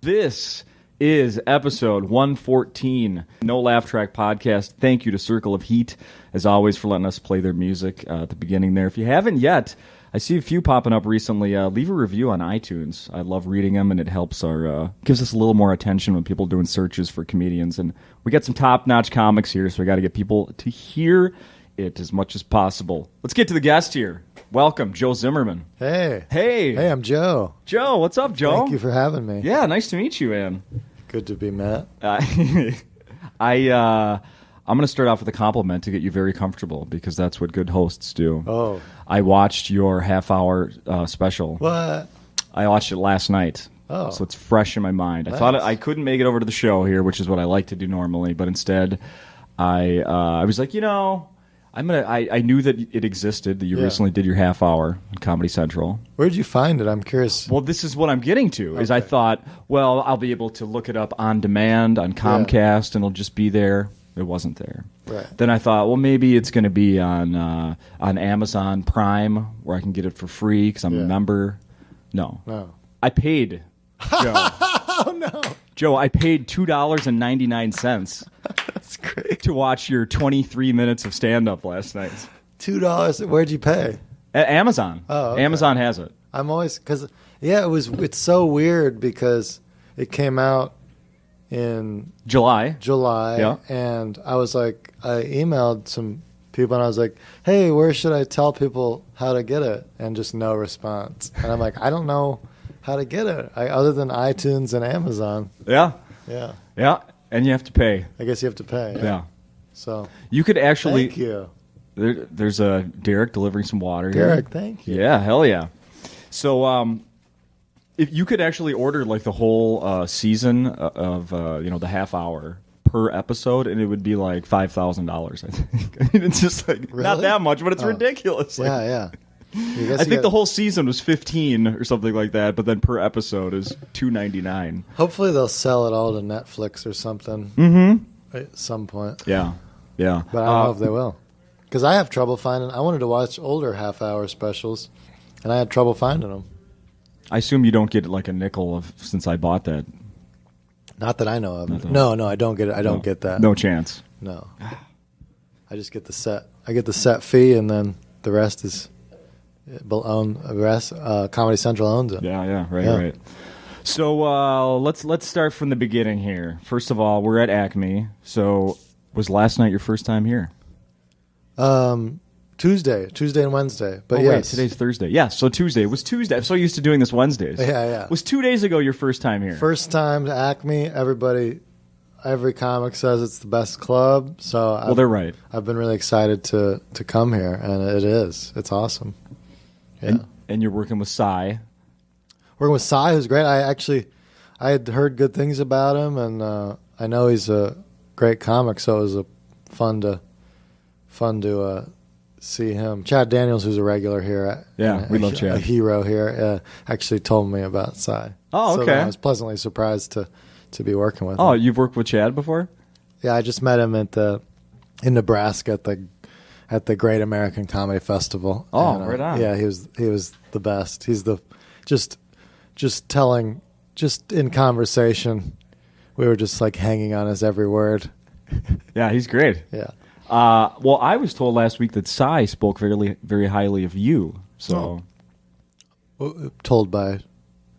This is episode 114, NoLaughTrack podcast. Thank you to Circle of Heat, as always, for letting us play their music at the beginning there. If you haven't yet, I see a few popping up recently. Leave a review on iTunes. I love reading them, and it helps gives us a little more attention when people are doing searches for comedians. And we got some top-notch comics here, so we got to get people to hear it as much as possible. Let's get to the guest here. Welcome, Joe Zimmerman. Hey. Hey, I'm Joe. Joe, what's up, Joe? Thank you for having me. Yeah, nice to meet you, man. Good to be met. I'm going to start off with a compliment to get you very comfortable, because that's what good hosts do. Oh. I watched your half-hour special. What? I watched it last night. Oh. So it's fresh in my mind. Nice. I thought I couldn't make it over to the show here, which is what I like to do normally, but instead I was like, I knew that it existed, that you recently did your half hour on Comedy Central. Where'd you find it? I'm curious. Well, this is what I'm getting to, is I thought, well, I'll be able to look it up on demand on Comcast, and it'll just be there. It wasn't there. Right. Then I thought, well, maybe it's going to be on Amazon Prime, where I can get it for free because I'm a member. No. I paid, Joe. Oh, no. Joe, I paid $2.99. That's great. To watch your 23 minutes of stand-up last night. $2. Where'd you pay? At Amazon. Oh, okay. Amazon has it. I'm always, it's so weird because it came out in July. Yeah. And I was like, I emailed some people and I was like, hey, where should I tell people how to get it? And just no response. And I'm like, I don't know how to get it other than iTunes and Amazon. Yeah. Yeah. Yeah. And you have to pay. I guess you have to pay. Yeah. So you could actually. Thank you. There's a Derek delivering some water Derek, here. thank you. Yeah, hell yeah. So if you could actually order like the whole season of the half hour per episode, and it would be like $5,000. I think. I mean, it's just like not that much, but it's ridiculous. Like, yeah. I think the whole season was 15 or something like that, but then per episode is $2.99. Hopefully they'll sell it all to Netflix or something at some point. Yeah. But I don't know if they will. Because I have trouble finding. I wanted to watch older half-hour specials, and I had trouble finding them. I assume you don't get like a nickel since I bought that. Not that I know of. No, I don't get it. I don't get that. No chance. No. I just get the set. I get the set fee, and then the rest is... Comedy Central owns it. Yeah, right. So let's start from the beginning here. First of all, we're at Acme. So was last night your first time here? Tuesday and Wednesday. But wait, today's Thursday. Yeah, so Tuesday. It was Tuesday. I'm so used to doing this Wednesdays. Yeah. Was 2 days ago your first time here? First time to Acme. Every comic says it's the best club. So they're right. I've been really excited to come here, and it is. It's awesome. Yeah. And you're working with Cy. Working with Cy, who's great. I had heard good things about him, and I know he's a great comic, so it was fun to see him. Chad Daniels, who's a regular here. We love Chad. A hero here. Actually told me about Cy. Oh, okay. So I was pleasantly surprised to be working with him. Oh, you've worked with Chad before? Yeah, I just met him in Nebraska at the Great American Comedy Festival. Oh, right on. Yeah, he was the best. He's just in conversation, we were just like hanging on his every word. Yeah, he's great. Yeah. Well, I was told last week that Cy spoke very, very highly of you. So, told by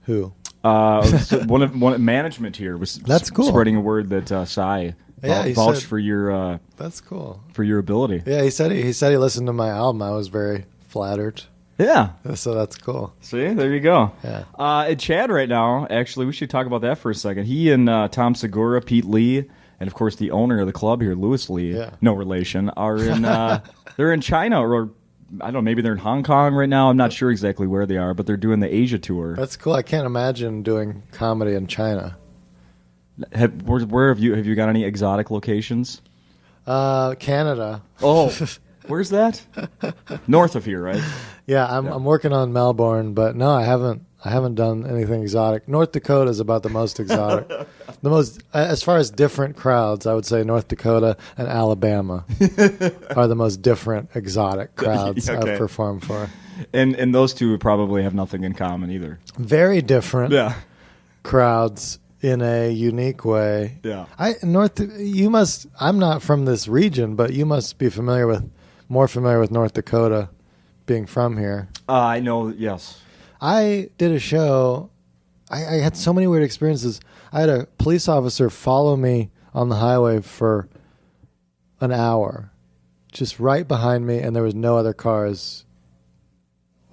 who? One of management here was That's cool. Spreading a word that Cy vouched for your. That's cool. For your ability. Yeah, he said he listened to my album. I was very flattered. Yeah. So that's cool. See, there you go. Yeah. And Chad right now, actually, we should talk about that for a second. He and Tom Segura, Pete Lee, and of course the owner of the club here, Louis Lee, no relation, are in. They're in China, or I don't know, maybe they're in Hong Kong right now. I'm not sure exactly where they are, but they're doing the Asia tour. That's cool. I can't imagine doing comedy in China. Where have you got any exotic locations? Canada. Oh, where's that? North of here, right? Yeah, I'm working on Melbourne, but no, I haven't I haven't done anything exotic. North Dakota is about the most exotic. The most, as far as different crowds, I would say North Dakota and Alabama are the most different exotic crowds Okay. I've performed for. And those two probably have nothing in common either. Very different Yeah. crowds in a unique way. Yeah. I'm not from this region, but you must be more familiar with North Dakota, being from here. I know, yes. I did a show. I had so many weird experiences. I had a police officer follow me on the highway for an hour, just right behind me, and there was no other cars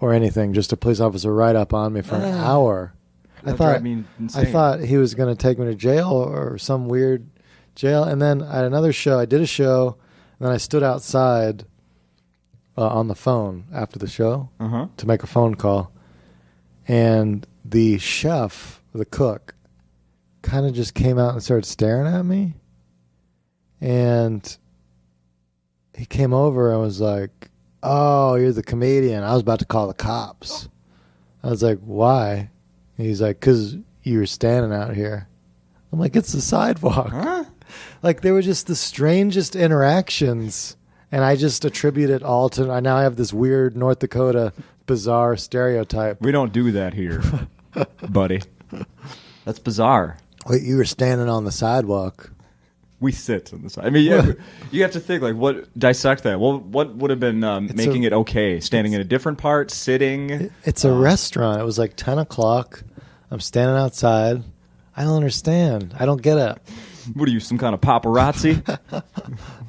or anything, just a police officer right up on me for an hour. I thought he was going to take me to jail or some weird jail. And then I had another show. I did a show, and then I stood outside on the phone after the show to make a phone call. And the chef, the cook, kind of just came out and started staring at me. And he came over and was like, "Oh, you're the comedian. I was about to call the cops." I was like, "Why?" And he's like, "'Cause you were standing out here." I'm like, "It's the sidewalk." Huh? Like, they were just the strangest interactions. And I just attribute it all to, now I have this weird North Dakota bizarre stereotype. We don't do that here, buddy. That's bizarre. Wait, you were standing on the sidewalk. We sit on the side. I mean, yeah, you have to think, like, dissect that. Well, what would have been making it okay? Standing in a different part, sitting? It's a restaurant. It was like 10 o'clock. I'm standing outside. I don't understand. I don't get it. What are you, some kind of paparazzi?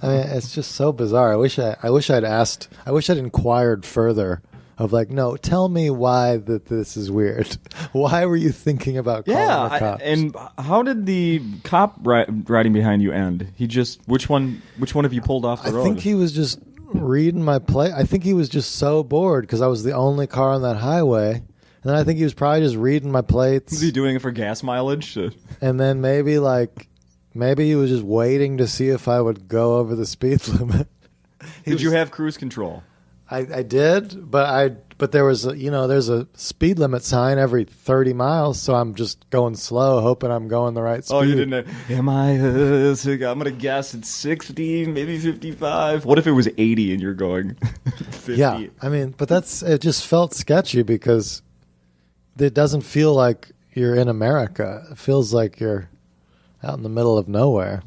I mean, it's just so bizarre. I wish I'd asked. I wish I'd inquired further. Of like, no, tell me why that this is weird. Why were you thinking about calling the cops? And how did the cop riding behind you end? He just which one have you pulled off the road? I think he was just reading my plate. I think he was just so bored because I was the only car on that highway. And then I think he was probably just reading my plates. Was he doing it for gas mileage? And then maybe he was just waiting to see if I would go over the speed limit. Did you have cruise control? I did, but there was there's a speed limit sign every 30 miles, so I'm just going slow, hoping I'm going the right speed. Oh, you didn't know. I'm going to guess it's 60, maybe 55. What if it was 80 and you're going 50? Yeah, I mean, but it just felt sketchy because it doesn't feel like you're in America. It feels like you're out in the middle of nowhere.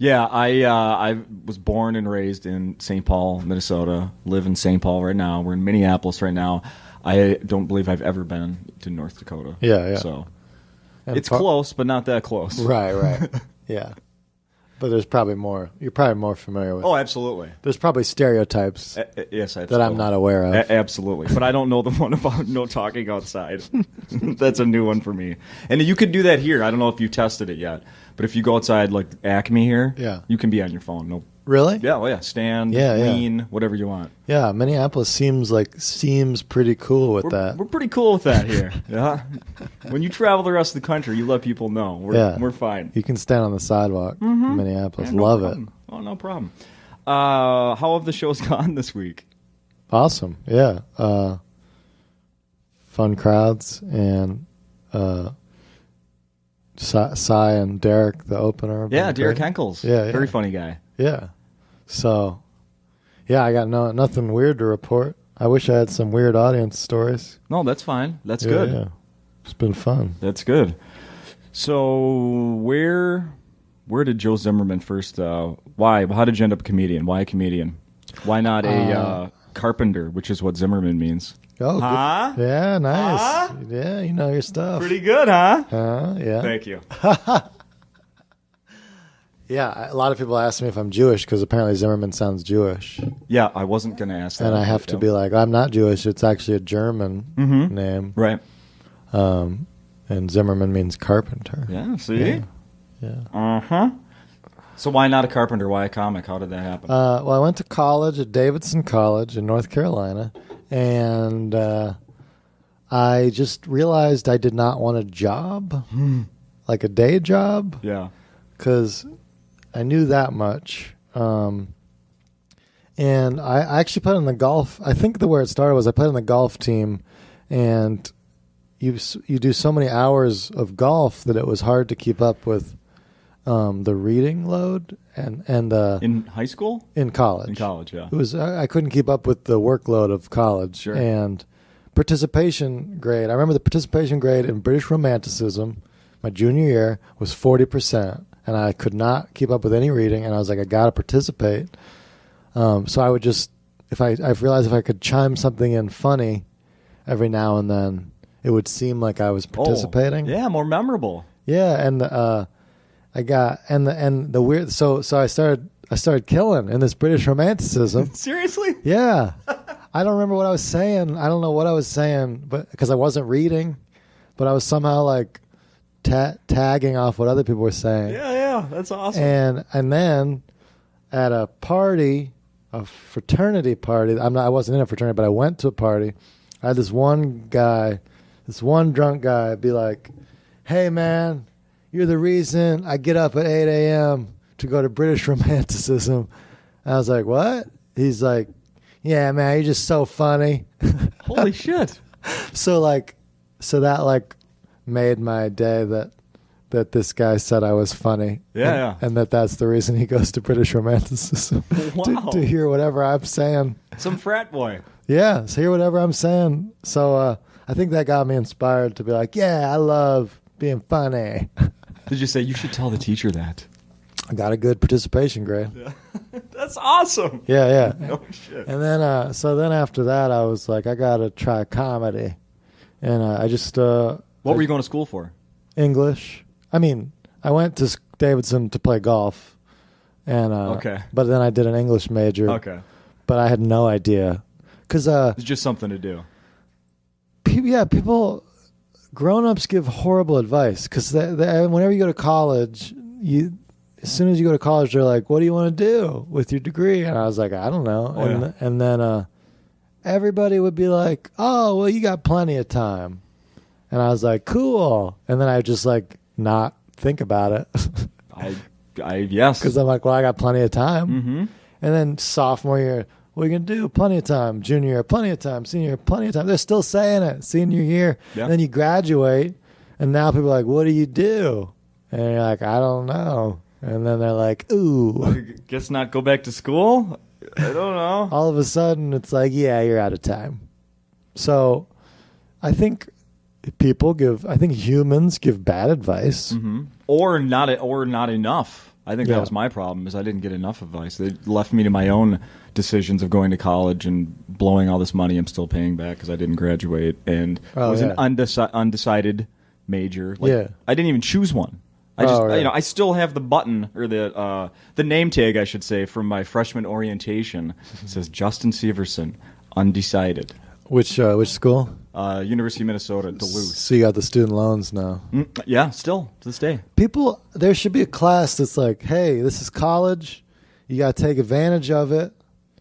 Yeah, I was born and raised in St. Paul, Minnesota. Live in St. Paul right now. We're in Minneapolis right now. I don't believe I've ever been to North Dakota. Yeah. So it's close, but not that close. Right. Yeah. But there's probably more. You're probably more familiar with. Oh, absolutely. There's probably stereotypes yes, absolutely. that I'm not aware of. Absolutely. But I don't know the one about no talking outside. That's a new one for me. And you could do that here. I don't know if you tested it yet. But if you go outside like Acme here, you can be on your phone. No. Really? Yeah, well, yeah. Stand, lean, whatever you want. Yeah, Minneapolis seems pretty cool with that. We're pretty cool with that here. Yeah. When you travel the rest of the country, you let people know. We're fine. You can stand on the sidewalk in Minneapolis. Yeah, Love problem. it. Oh, no problem. How have the shows gone this week? Awesome. Yeah. Fun crowds and Cy and Derek, the opener. Yeah, Derek Henkels. Yeah. Very funny guy. Yeah. So, yeah, I got nothing weird to report. I wish I had some weird audience stories. No, that's fine. That's good. Yeah. It's been fun. That's good. So, where did Joe Zimmerman first? Why? How did you end up a comedian? Why a comedian? Why not a carpenter, which is what Zimmerman means? Oh, huh? Good. Yeah, nice. Huh? Yeah, you know your stuff. Pretty good, huh? Yeah. Thank you. Yeah, a lot of people ask me if I'm Jewish because apparently Zimmerman sounds Jewish. Yeah, I wasn't going to ask that. And I have to be like, I'm not Jewish. It's actually a German name. Right. And Zimmerman means carpenter. Yeah, see? Yeah. Uh-huh. So why not a carpenter? Why a comic? How did that happen? Well, I went to college at Davidson College in North Carolina, and I just realized I did not want a job, like a day job. Yeah. Because I knew that much. And I actually played on the golf. I think where it started was I played on the golf team, and you do so many hours of golf that it was hard to keep up with the reading load and in high school, in college. In college, yeah. It was I couldn't keep up with the workload of college. Sure. And participation grade. I remember the participation grade in British Romanticism, my junior year, was 40%, and I could not keep up with any reading. And I was like, I got to participate. So I would just, I realized if I could chime something in funny every now and then, it would seem like I was participating. Yeah, more memorable. Yeah, and I got the weird. So I started killing in this British Romanticism. Seriously? Yeah. I don't remember what I was saying. I don't know what I was saying, but because I wasn't reading, but I was somehow like tagging off what other people were saying. Yeah, that's awesome. And then at a party, a fraternity party. I wasn't in a fraternity, but I went to a party. I had this one drunk guy be like, "Hey man, you're the reason I get up at 8 a.m. to go to British Romanticism." And I was like, "What?" He's like, "Yeah, man, you're just so funny." Holy shit. So that made my day that this guy said I was funny. Yeah. And that's the reason he goes to British Romanticism. Wow. to hear whatever I'm saying. Some frat boy. Yeah, to hear whatever I'm saying. So I think that got me inspired to be like, yeah, I love being funny. Did you say you should tell the teacher that? I got a good participation grade. Yeah. That's awesome. Yeah. No shit. And then, so then after that, I was like, I got to try comedy. And I just... what were you going to school for? English. I mean, I went to Davidson to play golf. And okay. But then I did an English major. Okay. But I had no idea. Because... it's just something to do. People... Grown-ups give horrible advice. Because whenever you go to college, as soon as you go to college, they're like, "What do you want to do with your degree?" And I was like, "I don't know." And then everybody would be like, "Oh, well, you got plenty of time." And I was like, "Cool." And then I just not think about it. Yes. Because I'm like, "Well, I got plenty of time." Mm-hmm. And then sophomore year, what are you gonna do? Plenty of time. Junior year, plenty of time. Senior year, plenty of time. They're still saying it. Senior year, and then you graduate, and now people are like, "What do you do?" And you're like, "I don't know." And then they're like, "Ooh, I guess not go back to school." I don't know. All of a sudden, it's like, "Yeah, you're out of time." So, I think humans give bad advice, or not enough. I think that was my problem. Is I didn't get enough advice. They left me to my own decisions of going to college and blowing all this money I'm still paying back because I didn't graduate, and it was an undecided major. I didn't even choose one. I still have the button or the name tag, I should say, from my freshman orientation. It says Justin Severson, undecided. Which school? University of Minnesota, Duluth. So you got the student loans now. Yeah, still to this day. There should be a class that's like, hey, this is college. You got to take advantage of it.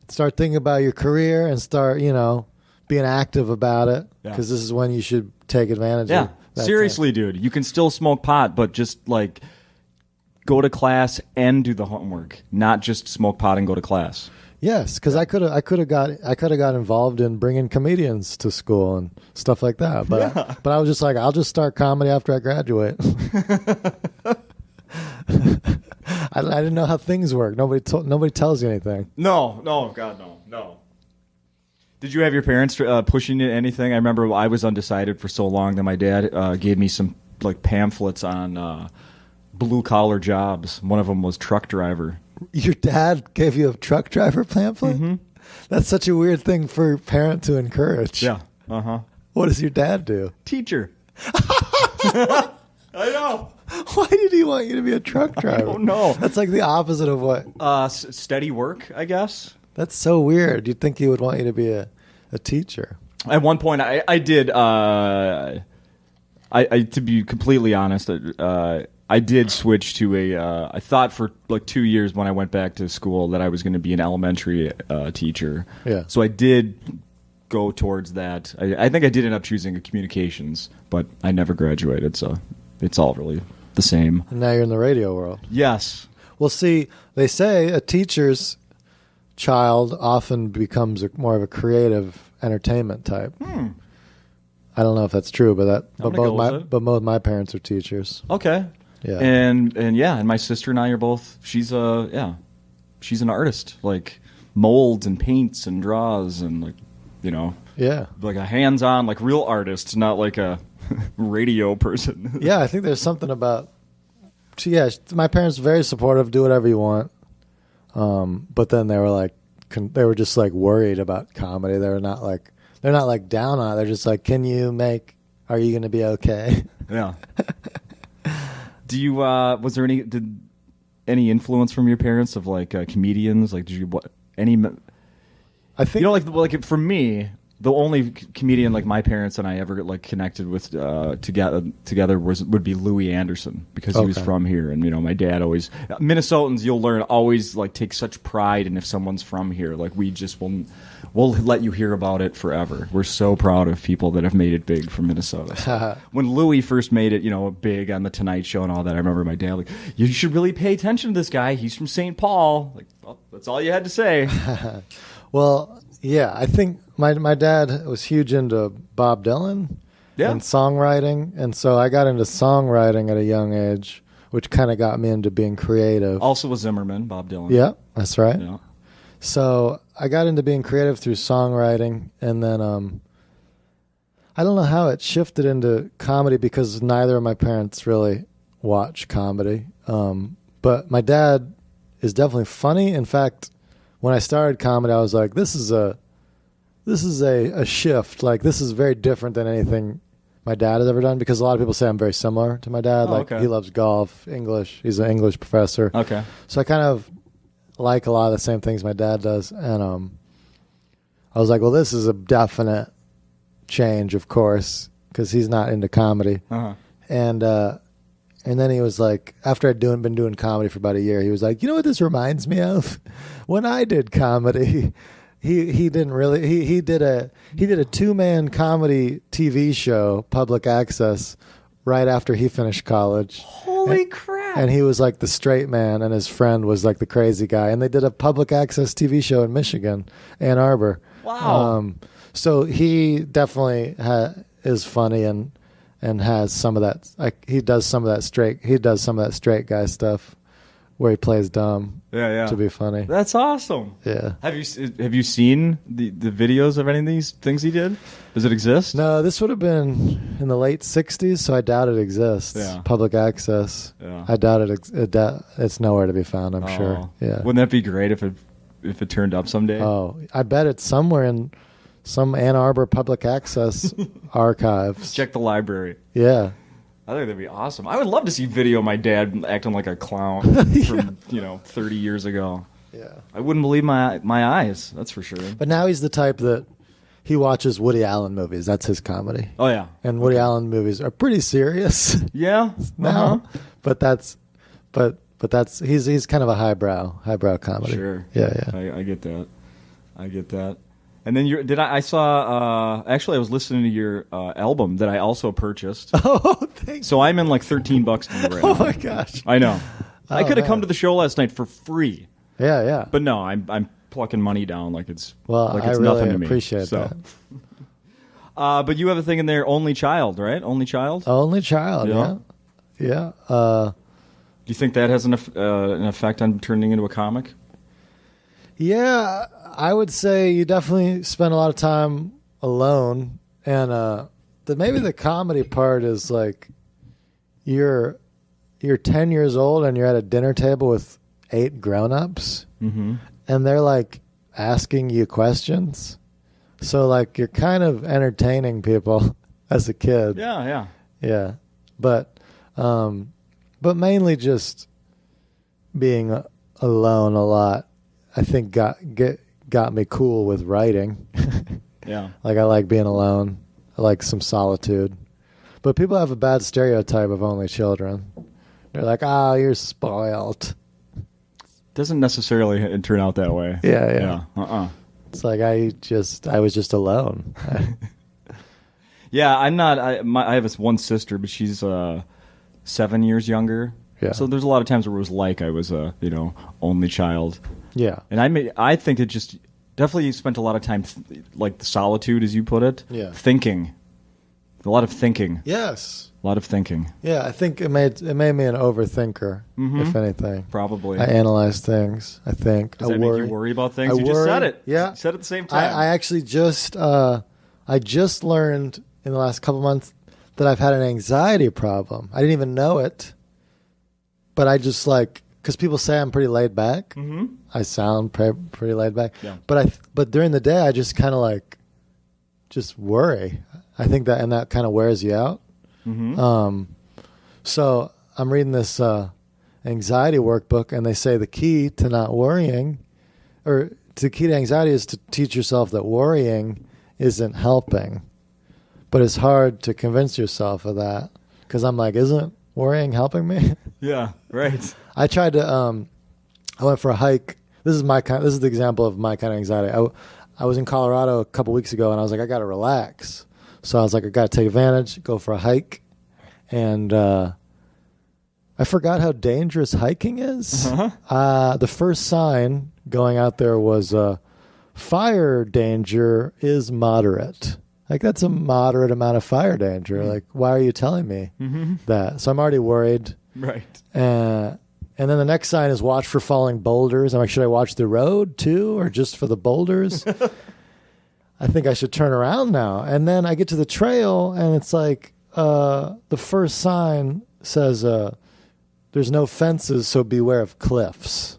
Start thinking about your career and start, being active about it because this is when you should take advantage of it. Seriously, dude, you can still smoke pot, but just go to class and do the homework, not just smoke pot and go to class. Yes, because I could have got involved in bringing comedians to school and stuff like that. But I was just like, I'll just start comedy after I graduate. I didn't know how things work. Nobody tells you anything. No, God, no. Did you have your parents pushing you anything? I remember I was undecided for so long that my dad gave me some pamphlets on blue collar jobs. One of them was truck driver. Your dad gave you a truck driver pamphlet? Mm-hmm. That's such a weird thing for a parent to encourage. Yeah. Uh-huh. What does your dad do? Teacher. I know. Why did he want you to be a truck driver? I don't know. That's like the opposite of what? Steady work, I guess. That's so weird. You'd think he would want you to be a teacher. At one point, I did. I to be completely honest, I did switch to I thought for 2 years when I went back to school that I was going to be an elementary teacher. Yeah. So I did go towards that. I think I did end up choosing a communications, but I never graduated. So it's all really the same. And now you're in the radio world. Yes. Well, see, they say a teacher's child often becomes more of a creative entertainment type. I don't know if that's true, but I'm both my parents are teachers. Okay. Yeah. And my sister and I are both. She's an artist, like molds and paints and draws and like, like a hands-on, like real artist, not like a radio person. Yeah, I think there's something about. Yeah, my parents are very supportive. Do whatever you want. But then they were just like worried about comedy. They're not like down on it. They're just like, are you going to be okay? Yeah. Do you was there any influence from your parents of like comedians? Like, did you any? I think like for me, the only comedian like my parents and I ever like connected with together would be Louis Anderson, because he was from here, and my dad always Minnesotans, you'll learn, always like take such pride in if someone's from here. Like we just we'll let you hear about it forever. We're so proud of people that have made it big from Minnesota. So when Louis first made it, big on the Tonight Show and all that, I remember my dad like, you should really pay attention to this guy. He's from St. Paul. Like, well, that's all you had to say. Well, yeah, I think my dad was huge into Bob Dylan and songwriting, and so I got into songwriting at a young age, which kind of got me into being creative. Also with Zimmerman, Bob Dylan. Yeah, that's right. Yeah. So I got into being creative through songwriting, and then I don't know how it shifted into comedy because neither of my parents really watch comedy. But my dad is definitely funny. In fact, when I started comedy, I was like, this is a shift. Like, this is very different than anything my dad has ever done, because a lot of people say I'm very similar to my dad. He loves golf, English. He's an English professor. Okay. So I kind of like a lot of the same things my dad does. And I was like, well, this is a definite change, of course, because he's not into comedy. Uh-huh. And then he was like, after I'd been doing comedy for about a year, he was like, you know what this reminds me of? When I did comedy, he didn't really, he did a 2-man comedy TV show, public access, right after he finished college. Holy crap. And he was like the straight man, and his friend was like the crazy guy. And they did a public access TV show in Michigan, Ann Arbor. Wow. So he definitely is funny and has some of that. Like, he does some of that straight guy stuff where he plays dumb. Yeah. To be funny. That's awesome. Yeah. Have you seen the videos of any of these things he did? Does it exist? No, this would have been in the late '60s, so I doubt it exists. Yeah. Public access. Yeah. I doubt it's nowhere to be found, I'm sure. Yeah. Wouldn't that be great if it turned up someday? Oh, I bet it's somewhere in some Ann Arbor public access archives. Check the library. Yeah. I think that'd be awesome. I would love to see video of my dad acting like a clown from 30 years ago. Yeah. I wouldn't believe my eyes. That's for sure. But now he's the type that he watches Woody Allen movies. That's his comedy. Oh yeah. And Woody Allen movies are pretty serious. Yeah. now. But that's he's kind of a highbrow comedy. Sure. Yeah. I get that. And then I saw actually I was listening to your album that I also purchased. Oh, thanks. So I'm in like $13 right now. Oh my gosh. I know. I could have man. come to the show last night for free. Yeah. But no, I'm plucking money down like it's I really nothing to me. Appreciate that. But you have a thing in there, only child, right? Only child? Only child, yeah. Do you think that has an effect on turning into a comic? Yeah, I would say you definitely spend a lot of time alone, and maybe the comedy part is like you're 10 years old and you're at a dinner table with 8 grown-ups, mm-hmm. and they're like asking you questions. So like you're kind of entertaining people as a kid. Yeah. But mainly just being alone a lot, I think got me cool with writing. Yeah. Like I like being alone. I like some solitude. But people have a bad stereotype of only children. They're like, "Oh, you're spoiled." Doesn't necessarily turn out that way. Yeah. It's like I was just alone. Yeah, I'm not. I have this one sister, but she's 7 years younger. Yeah. So there's a lot of times where it was like I was a only child. Yeah. And I think it just definitely spent a lot of time like the solitude, as you put it. Yeah. Thinking. A lot of thinking. Yes. A lot of thinking. Yeah, I think it made me an overthinker, if anything. Probably. I analyze things, I think. Does I that worry. make you worry about things? I You just worry. said it. Yeah. You said it at the same time. I actually just learned in the last couple months that I've had an anxiety problem. I didn't even know it, but I just because people say I'm pretty laid back. Mm-hmm. I sound pretty laid back. Yeah. But during the day, I just kind of just worry. I think that kind of wears you out. Mm-hmm. So I'm reading this anxiety workbook, and they say the key to not worrying, or the key to anxiety, is to teach yourself that worrying isn't helping. But it's hard to convince yourself of that, because I'm like, isn't worrying helping me? Yeah, right. I tried to. I went for a hike. This is the example of my kind of anxiety. I was in Colorado a couple weeks ago, and I was like, I got to relax. So I was like, I got to take advantage, go for a hike. And I forgot how dangerous hiking is. Uh-huh. The first sign going out there was fire danger is moderate. That's a moderate amount of fire danger. Mm-hmm. Why are you telling me that? So I'm already worried. Right. And then the next sign is watch for falling boulders. I'm like, should I watch the road too, or just for the boulders? I think I should turn around now. And then I get to the trail, and it's like the first sign says there's no fences, so beware of cliffs.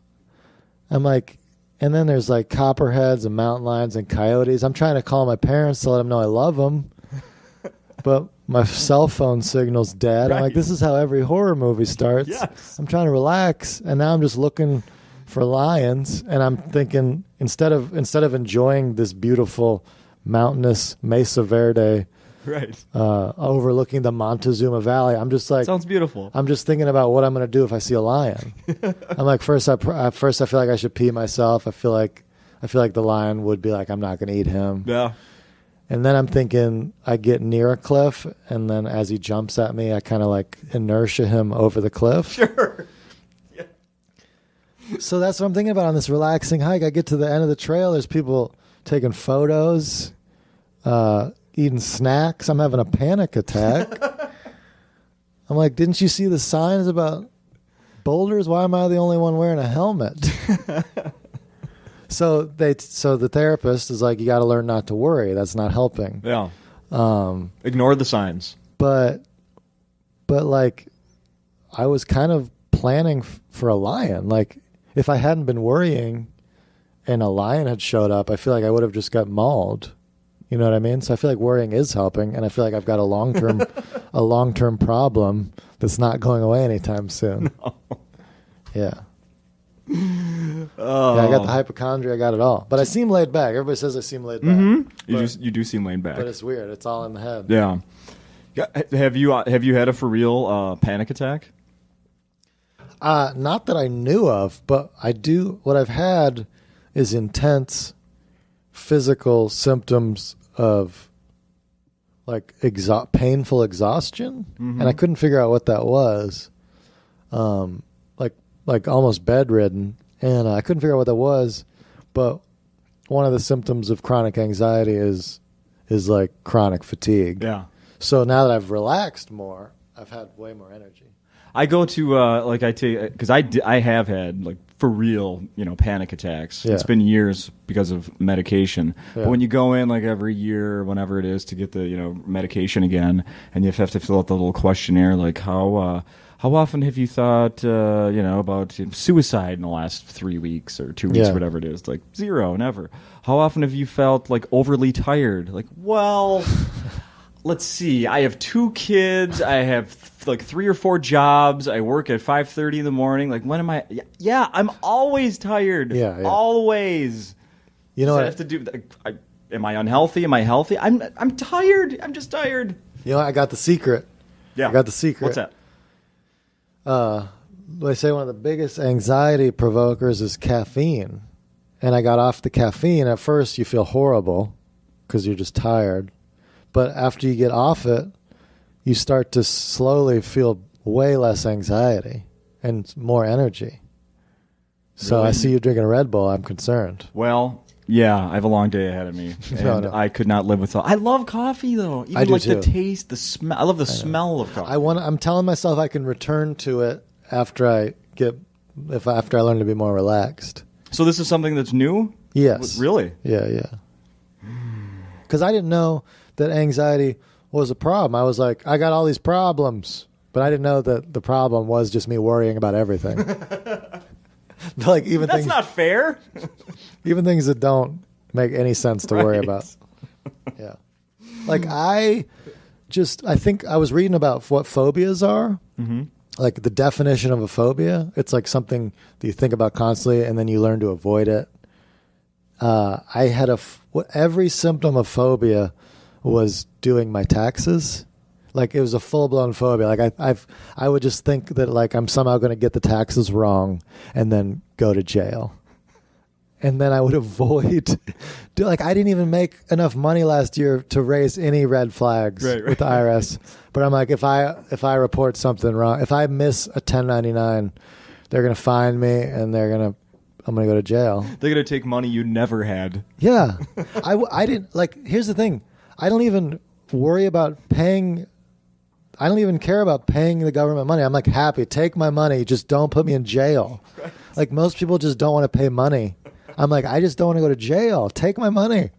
I'm like, and then there's copperheads and mountain lions and coyotes. I'm trying to call my parents to let them know I love them, but my cell phone signal's dead. Right. I'm like, this is how every horror movie starts. Yes. I'm trying to relax, and now I'm just looking for lions, and I'm thinking instead of enjoying this beautiful mountainous Mesa Verde, right, overlooking the Montezuma Valley, I'm just sounds beautiful. I'm just thinking about what I'm going to do if I see a lion. I'm like, first I feel like I should pee myself. I feel like the lion would be like, I'm not going to eat him. Yeah. And then I'm thinking I get near a cliff, and then as he jumps at me, I kind of inertia him over the cliff. Sure. Yeah. So that's what I'm thinking about on this relaxing hike. I get to the end of the trail. There's people taking photos, eating snacks. I'm having a panic attack. I'm like, didn't you see the signs about boulders? Why am I the only one wearing a helmet? So the therapist is like, you got to learn not to worry. That's not helping. Yeah. Ignore the signs. But I was kind of planning for a lion. If I hadn't been worrying and a lion had showed up, I feel like I would have just got mauled. You know what I mean? So I feel like worrying is helping, and I feel like I've got a long-term problem that's not going away anytime soon. No. Yeah. Oh. Yeah, I got the hypochondria, I got it all. But I seem laid back. Everybody says I seem laid back. Mm-hmm. You do seem laid back. But it's weird. It's all in the head. Yeah. Have you had a for real panic attack? Not that I knew of, but I do. What I've had is intense physical symptoms of painful exhaustion, and I couldn't figure out what that was. Almost bedridden, and I couldn't figure out what that was. But one of the symptoms of chronic anxiety is chronic fatigue. Yeah. So now that I've relaxed more, I've had way more energy. I go to because I have had for real panic attacks. Yeah. It's been years because of medication. Yeah. But when you go in every year, whenever it is, to get the medication again, and you have to fill out the little questionnaire how often have you thought about suicide in the last 3 weeks or 2 weeks, whatever it is? 0, never. How often have you felt overly tired? Well. Let's see. I have 2 kids. I have 3 or 4 jobs. I work at 5:30 in the morning. When am I? Yeah, I'm always tired. Yeah. Always. You know what I have to do? Am I unhealthy? Am I healthy? I'm tired. I'm just tired. I got the secret. Yeah. I got the secret. What's that? They say one of the biggest anxiety provokers is caffeine. And I got off the caffeine. At first, you feel horrible because you're just tired. But after you get off it, you start to slowly feel way less anxiety and more energy. So Really? I see you drinking a Red Bull. I'm concerned. Well, yeah, I have a long day ahead of me, and No. I could not live without. I love coffee though. Even I do like too. the taste, the smell. I love the smell of coffee. I'm telling myself I can return to it after I learn to be more relaxed. So this is something that's new? Yes. Really? Yeah. Because I didn't know that anxiety was a problem. I was like, I got all these problems, but I didn't know that the problem was just me worrying about everything. Like That's not fair. even things that don't make any sense to worry about. Yeah. Like I think I was reading about what phobias are. Mm-hmm. Like the definition of a phobia. It's like something that you think about constantly and then you learn to avoid it. I had every symptom of phobia was doing my taxes. Like it was a full blown phobia. Like I would just think that like I'm somehow going to get the taxes wrong and then go to jail. And then I would avoid, like I didn't even make enough money last year to raise any red flags with the IRS. But I'm like, if I report something wrong, if I miss a 1099, they're gonna find me and I'm gonna go to jail. They're gonna take money you never had. Yeah, I didn't like. Here's the thing, I don't even worry about paying. I don't even care about paying the government money. I'm like, happy, take my money, just don't put me in jail. Right. Like most people just don't want to pay money. I'm like, I just don't want to go to jail. Take my money.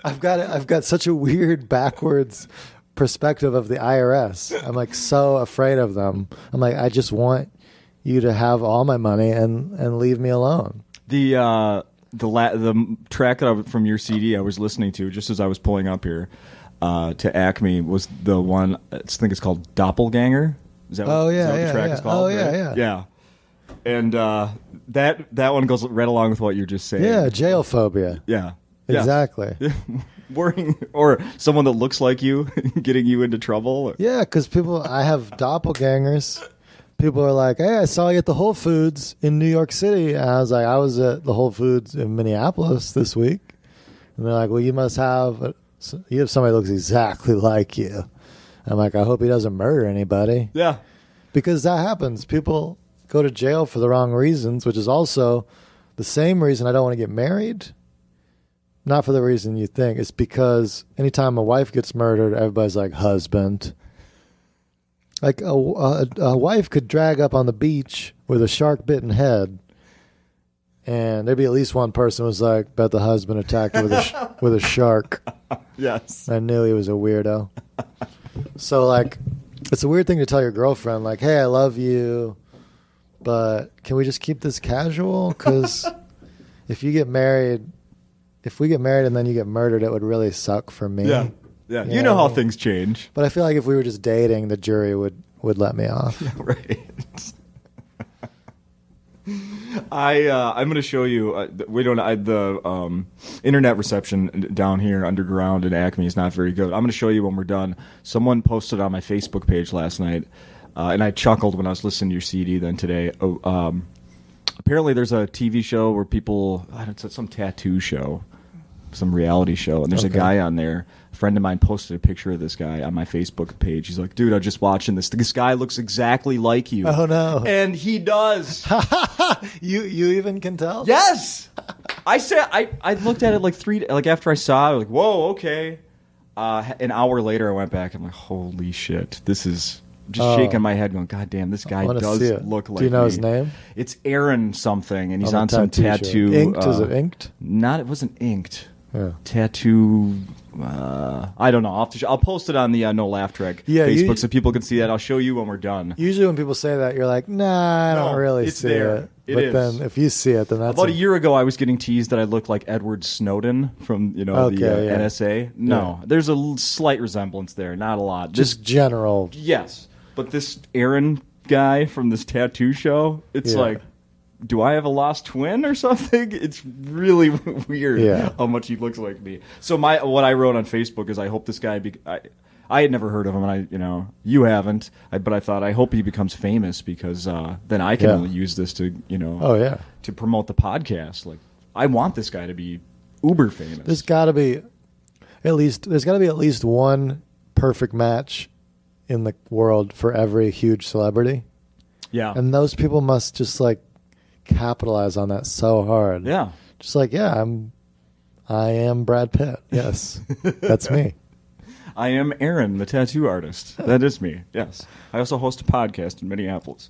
I've got such a weird backwards perspective of the IRS. I'm like so afraid of them. I'm like, I just want you to have all my money and leave me alone. The track from your CD I was listening to just as I was pulling up here to Acme was the one. I think it's called Doppelganger. Is that what the track is called? Oh yeah. Yeah. And that one goes right along with what you're just saying. Yeah, jail phobia. Yeah. Exactly. Worrying, or someone that looks like you getting you into trouble. Yeah, because I have doppelgangers. People are like, hey, I saw you at the Whole Foods in New York City. And I was like, I was at the Whole Foods in Minneapolis this week. And they're like, well, you have somebody that looks exactly like you. I'm like, I hope he doesn't murder anybody. Yeah. Because that happens. People go to jail for the wrong reasons, which is also the same reason I don't want to get married. Not for the reason you think. It's because anytime a wife gets murdered, everybody's like, husband. Like a wife could drag up on the beach with a shark-bitten head, and there'd be at least one person who was like, bet the husband attacked her with a shark. Yes. I knew he was a weirdo. So, like, it's a weird thing to tell your girlfriend, like, hey, I love you, but can we just keep this casual? Because if we get married and then you get murdered, it would really suck for me. Yeah. Yeah. You know how things change. But I feel like if we were just dating, the jury would let me off. Yeah, right. I'm going to show you. The internet reception down here underground in Acme is not very good. I'm going to show you when we're done. Someone posted on my Facebook page last night, and I chuckled when I was listening to your CD then today. Apparently, there's a TV show where it's some tattoo show, some reality show, and there's a guy on there. A friend of mine posted a picture of this guy on my Facebook page. He's like, dude, I'm just watching this. This guy looks exactly like you. Oh, no. And he does. You even can tell? Yes. I looked at it like after I saw it, like, whoa, okay. An hour later, I went back. I'm like, holy shit. This is just shaking my head going, God damn, this guy does look like me. Do you know his name? It's Aaron something, and he's on some tattoo. Inked? Is it inked? It wasn't inked. Yeah. Tattoo. I don't know. I'll post it on the NoLaughTrack Facebook so people can see that. I'll show you when we're done. Usually when people say that, you're like, nah, I don't really see it. But then if you see it, then that's about a year ago. I was getting teased that I looked like Edward Snowden from the NSA. No, there's a slight resemblance there, not a lot. Just general. Yes, but this Aaron guy from this tattoo show, it's like, do I have a lost twin or something? It's really weird how much he looks like me. So what I wrote on Facebook is I hope this guy. I had never heard of him, and you haven't. But I thought I hope he becomes famous because then I can only use this to to promote the podcast. Like I want this guy to be uber famous. There's got to be at least one perfect match in the world for every huge celebrity. Yeah, and those people must just like capitalize on that so hard. Yeah. Just like, I am Brad Pitt. Yes, that's me. I am Aaron, the tattoo artist. That is me. Yes. I also host a podcast in Minneapolis.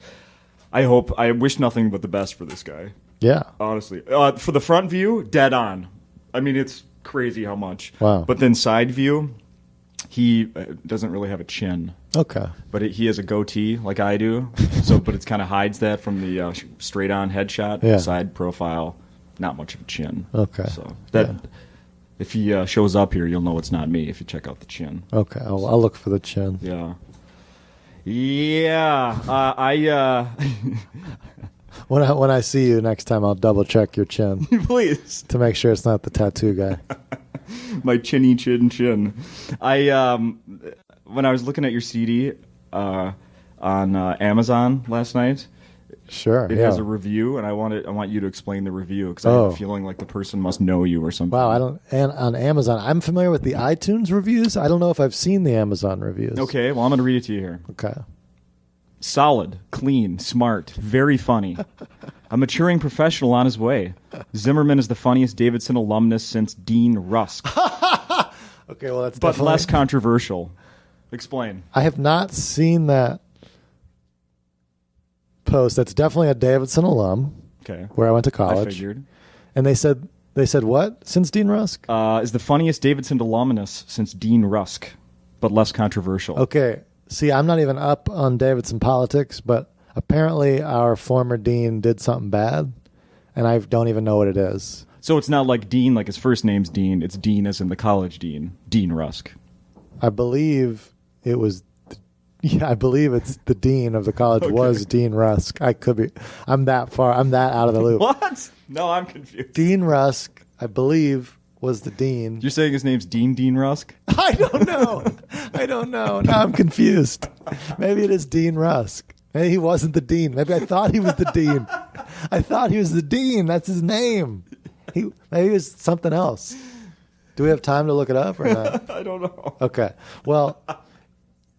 I wish nothing but the best for this guy. Yeah. Honestly. For the front view, dead on. I mean, it's crazy how much. Wow. But then side view, he doesn't really have a chin. Okay. But he has a goatee like I do. But it kind of hides that from the straight on headshot. Yeah. Side profile, not much of a chin. Okay. So that if he shows up here, you'll know it's not me if you check out the chin. Okay. I'll look for the chin. Yeah. Yeah. When I see you next time, I'll double check your chin Please. to make sure it's not the tattoo guy. My chinny chin. When I was looking at your CD on Amazon last night, Sure. it has a review, and I want you to explain the review because I have a feeling like the person must know you or something. Wow, and on Amazon, I'm familiar with the iTunes reviews. I don't know if I've seen the Amazon reviews. Okay, well I'm going to read it to you here. Okay. Solid, clean, smart, very funny. A maturing professional on his way. Zimmerman is the funniest Davidson alumnus since Dean Rusk. Okay, well that's But definitely less controversial. Explain. I have not seen that post. That's definitely a Davidson alum. Okay. Where I went to college. I figured. And they said what? Since Dean Rusk? Is the funniest Davidson alumnus since Dean Rusk, but less controversial. Okay. See, I'm not even up on Davidson politics, but apparently our former dean did something bad, and I don't even know what it is. So it's not like Dean, like his first name's Dean. It's Dean as in the college dean, Dean Rusk. I believe it was. Yeah, I believe it's the dean of the college was Dean Rusk. I could be. I'm that out of the loop. What? No, I'm confused. Dean Rusk, I believe, was the dean. You're saying his name's Dean Rusk? I don't know. Now I'm confused. Maybe it is Dean Rusk. Maybe he wasn't the dean. Maybe I thought he was the dean. I thought he was the dean. That's his name. Maybe it was something else. Do we have time to look it up or not? I don't know. Okay. Well,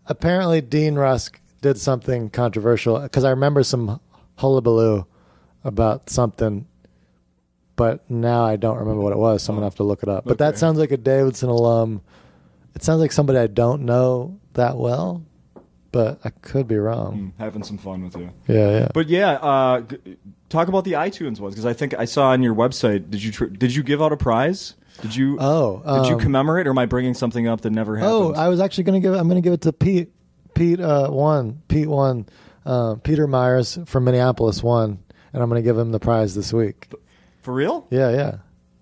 apparently Dean Rusk did something controversial because I remember some hullabaloo about something, but now I don't remember what it was, so I'm going to have to look it up. But that sounds like a Davidson alum. It sounds like somebody I don't know that well, but I could be wrong. Having some fun with you. Yeah. But yeah, talk about the iTunes ones because I think I saw on your website. Did you give out a prize? Did you commemorate, or am I bringing something up that never happened? Oh, I was actually going to give it. I'm going to give it to Pete. Pete won. Peter Myers from Minneapolis won, and I'm going to give him the prize this week. For real? Yeah.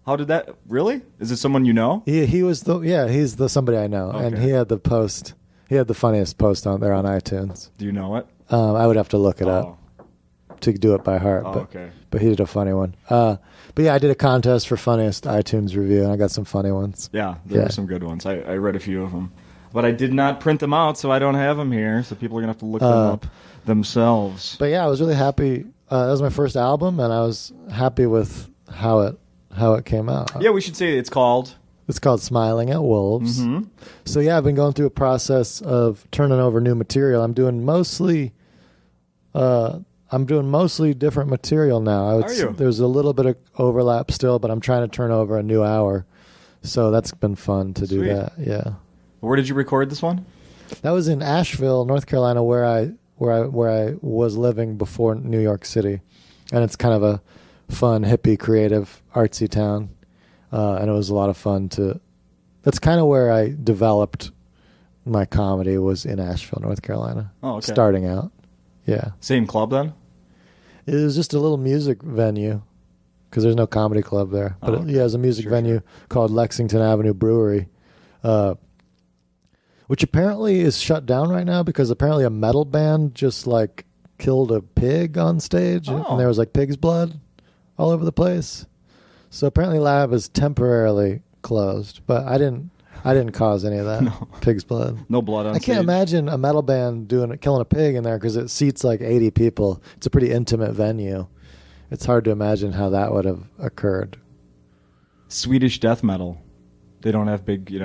How did that? Really? Is it someone you know? He was he's the somebody I know, and he had the post. He had the funniest post on there on iTunes. Do you know it? I would have to look it up to do it by heart. But he did a funny one. But yeah, I did a contest for funniest iTunes review, and I got some funny ones. Yeah, there were some good ones. I read a few of them, but I did not print them out, so I don't have them here. So people are gonna have to look them up themselves. But yeah, I was really happy. That was my first album, and I was happy with how it came out. Yeah, we should say it's called Smiling at Wolves. Mm-hmm. So yeah, I've been going through a process of turning over new material. I'm doing mostly different material now. Are you? There's a little bit of overlap still, but I'm trying to turn over a new hour. So that's been fun to do that. Yeah. Where did you record this one? That was in Asheville, North Carolina, where I was living before New York City, and it's kind of a fun, hippie, creative, artsy town, and it was a lot of fun to. That's kind of where I developed my comedy, was in Asheville, North Carolina. Oh, okay. Starting out, yeah. Same club then? It was just a little music venue because there's no comedy club there, but it was a music venue called Lexington Avenue Brewery. Which apparently is shut down right now because apparently a metal band just like killed a pig on stage and there was like pig's blood all over the place. So apparently Lab is temporarily closed, but I didn't cause any of that. No. Pig's blood. No blood on stage. I can't imagine a metal band killing a pig in there because it seats like 80 people. It's a pretty intimate venue. It's hard to imagine how that would have occurred. Swedish death metal. They don't have big, They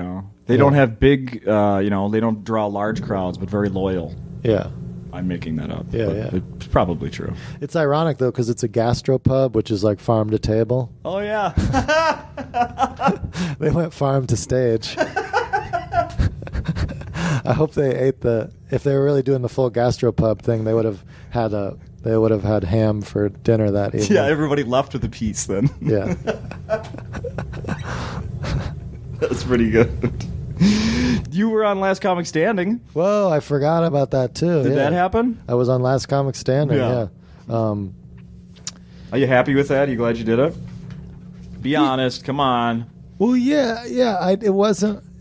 don't have big, they don't draw large crowds, but very loyal. Yeah. I'm making that up. Yeah, but yeah. It's probably true. It's ironic, though, because it's a gastropub, which is like farm to table. Oh, yeah. They went farm to stage. I hope they ate if they were really doing the full gastropub thing, they would have had ham for dinner that evening. Yeah, everybody left with a piece then. Yeah. That's pretty good. You were on Last Comic Standing. Whoa, I forgot about that too. Did that happen? I was on Last Comic Standing, yeah. Are you happy with that? Are you glad you did it? Be honest, come on. Well, yeah. It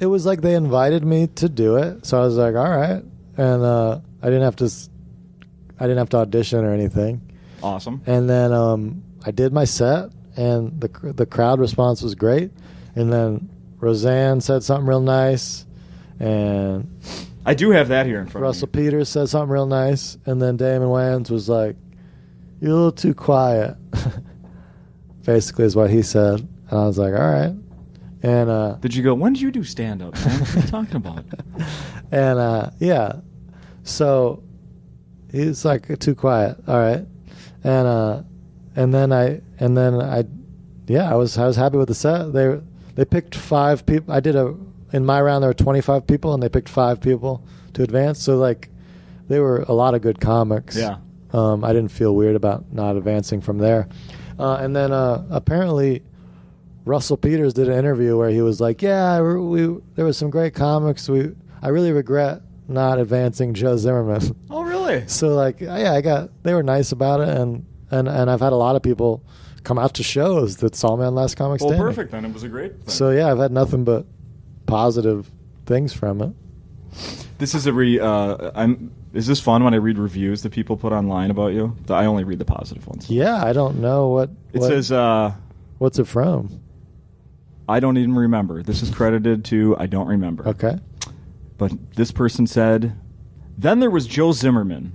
was like they invited me to do it, so I was like, all right, and I didn't have to audition or anything. Awesome. And then I did my set, and the crowd response was great. And then Roseanne said something real nice, and I do have that here in front Russell of me. Peters said something real nice, and then Damon Wayans was like, "You're a little too quiet," basically is what he said. And I was like, all right. And did you go, when did you do stand-up, man? What are you talking about? And yeah, so he's like, too quiet. All right. And then I was happy with the set. They picked 5 people. In my round there were 25 people, and they picked 5 people to advance. So like, they were a lot of good comics. Yeah. I didn't feel weird about not advancing from there. And then apparently Russell Peters did an interview where he was like, yeah, there was some great comics. I really regret not advancing Joe Zimmerman. Oh, really? So like, yeah, they were nice about it, and I've had a lot of people come out to shows that saw me on Last Comic Standing. Well, perfect then. It was a great thing. So yeah, I've had nothing but positive things from it. This is is this fun when I read reviews that people put online about you? I only read the positive ones. Yeah, I don't know what says, what's it from? I don't even remember. This is credited to I don't remember. Okay. But this person said, then there was Joe Zimmerman.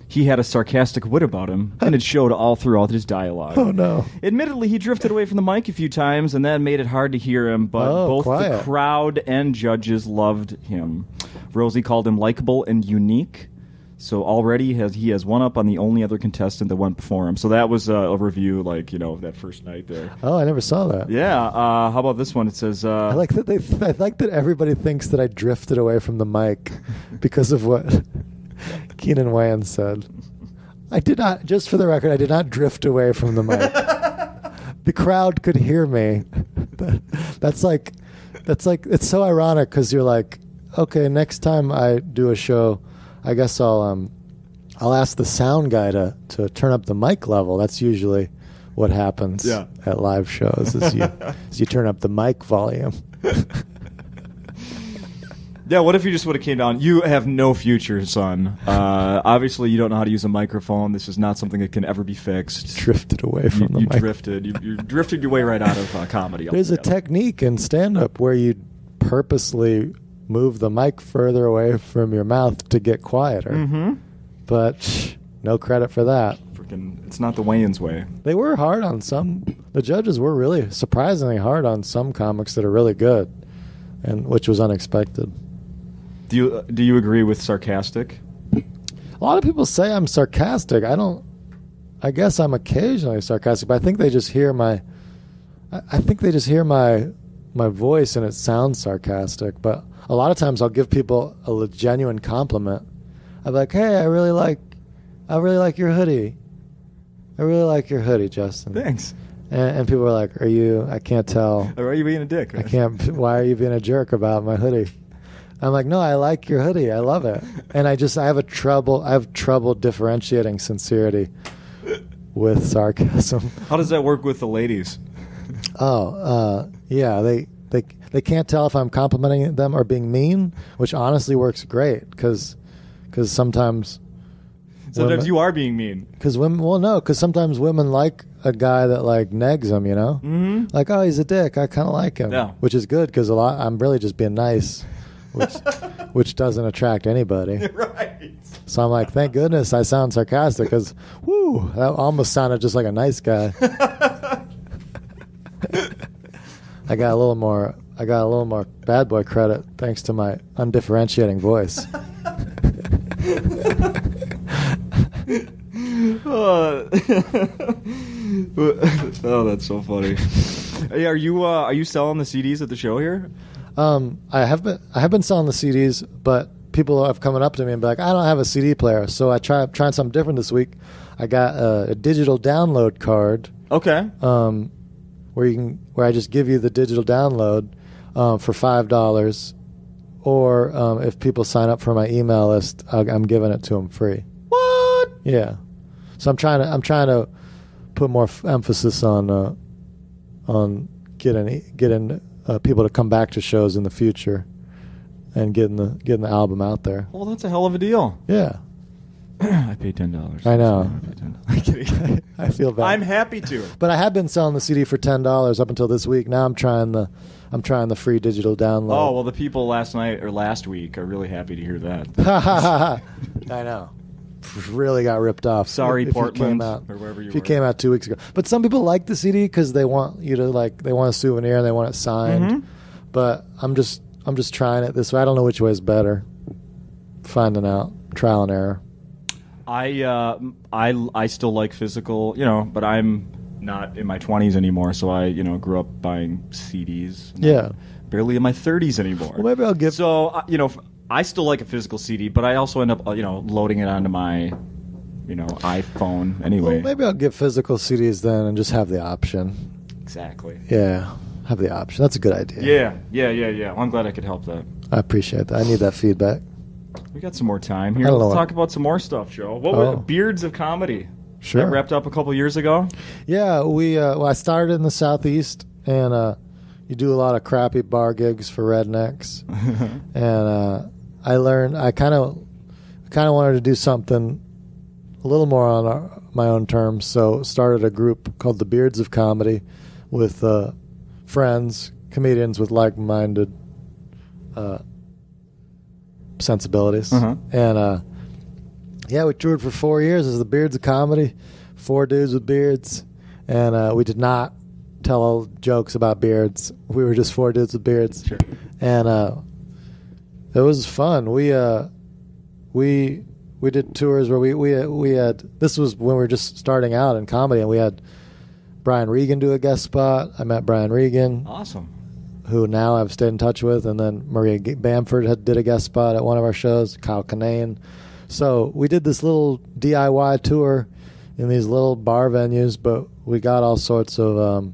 He had a sarcastic wit about him, and it showed all throughout his dialogue. Oh, no. Admittedly, he drifted away from the mic a few times, and that made it hard to hear him, but both quiet. the crowd and judges loved him. Rosie called him likable and unique, so already he has one up on the only other contestant that went before him. So that was a review, that first night there. Oh, I never saw that. Yeah. How about this one? It says... I like that I like that everybody thinks that I drifted away from the mic because of what Keenan Wayans said. I did not, just for the record, I did not drift away from the mic. The crowd could hear me. That's like, it's so ironic because you're like, okay, next time I do a show, I guess I'll ask the sound guy to turn up the mic level. That's usually what happens at live shows is you turn up the mic volume. Yeah, what if you just would have came down? You have no future, son. Obviously, you don't know how to use a microphone. This is not something that can ever be fixed. Drifted away from the mic. You drifted your way right out of comedy. There's a technique in stand-up where you purposely move the mic further away from your mouth to get quieter. Mm-hmm. But no credit for that. It's not the Wayans way. They were hard on some. The judges were really surprisingly hard on some comics that are really good, and which was unexpected. Do you agree with sarcastic? A lot of people say I'm sarcastic. I guess I'm occasionally sarcastic, but I think they just hear my voice and it sounds sarcastic. But a lot of times I'll give people a genuine compliment. I'm like, hey, I really like your hoodie. I really like your hoodie, Justin. Thanks. And people are like, I can't tell. Or are you being a dick? Why are you being a jerk about my hoodie? I'm like, no, I like your hoodie. I love it. And I have trouble differentiating sincerity with sarcasm. How does that work with the ladies? Yeah, they can't tell if I'm complimenting them or being mean, which honestly works great because sometimes you are being mean. Because sometimes women like a guy that like negs them, you know? Mm-hmm. Like, oh, he's a dick. I kind of like him. Yeah. Which is good because I'm really just being nice, which doesn't attract anybody. Right. So I'm like, thank goodness I sound sarcastic because, whoo, that almost sounded just like a nice guy. I got a little more bad boy credit thanks to my undifferentiating voice. Oh, that's so funny. Hey, are you selling the CDs at the show here? I have been selling the CDs, but people have coming up to me and be like, I don't have a CD player, so I'm trying something different this week. I got a digital download card. Okay. Where I just give you the digital download for $5, or if people sign up for my email list, I'm giving it to them free. What? Yeah. So I'm trying to put more emphasis on getting people to come back to shows in the future, and getting the album out there. Well, that's a hell of a deal. Yeah. I paid $10. I know. I'm kidding. I feel bad. I'm happy to. But I have been selling the CD for $10 up until this week. Now I'm trying the free digital download. Oh, well, the people last night or last week are really happy to hear that. I know. Really got ripped off. Sorry, if Portland, or wherever you if were. you came out 2 weeks ago. But some people like the CD because they want you to they want a souvenir and they want it signed. Mm-hmm. But I'm just trying it this way. I don't know which way is better. Finding out, trial and error. I still like physical, but I'm not in my 20s anymore, so I grew up buying CDs. Yeah. Barely in my 30s anymore. Well, maybe I'll give. So I still like a physical CD, but I also end up loading it onto my iPhone anyway. Well, maybe I'll get physical CDs then and just have the option. Exactly. Yeah, have the option. That's a good idea. Yeah. Well, I'm glad I could help that. I appreciate that. I need that feedback. We got some more time here. I don't Let's know talk about some more stuff, Joe. What were Beards of Comedy? Sure. That wrapped up a couple years ago? Yeah, I started in the Southeast, and you do a lot of crappy bar gigs for rednecks. And I kind of wanted to do something a little more on my own terms, so started a group called the Beards of Comedy with friends, comedians with like-minded sensibilities. And we toured for 4 years as the Beards of Comedy, 4 dudes with beards, and we did not tell jokes about beards. We were just 4 dudes with beards. Sure. And it was fun. We did tours where we had, this was when we were just starting out in comedy, and we had Brian Regan do a guest spot. I met Brian Regan. Awesome. Who now I've stayed in touch with, and then Maria Bamford did a guest spot at one of our shows, Kyle Kinane. So we did this little DIY tour in these little bar venues, but we got all sorts of,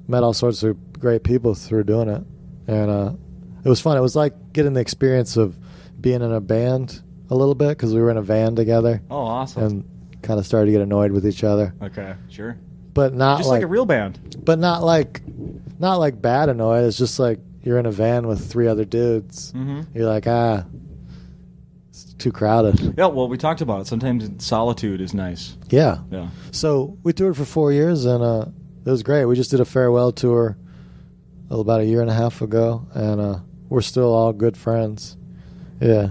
met all sorts of great people through doing it. And it was fun. It was like getting the experience of being in a band a little bit, because we were in a van together. Oh, awesome. And kind of started to get annoyed with each other. Okay, sure. But not just like a real band. But not like bad annoyed. It's just like you're in a van with 3 other dudes. Mm-hmm. You're like, it's too crowded. Yeah, well, we talked about it. Sometimes solitude is nice. Yeah. Yeah. So we toured for 4 years, and it was great. We just did a farewell tour about a year and a half ago, and we're still all good friends. Yeah.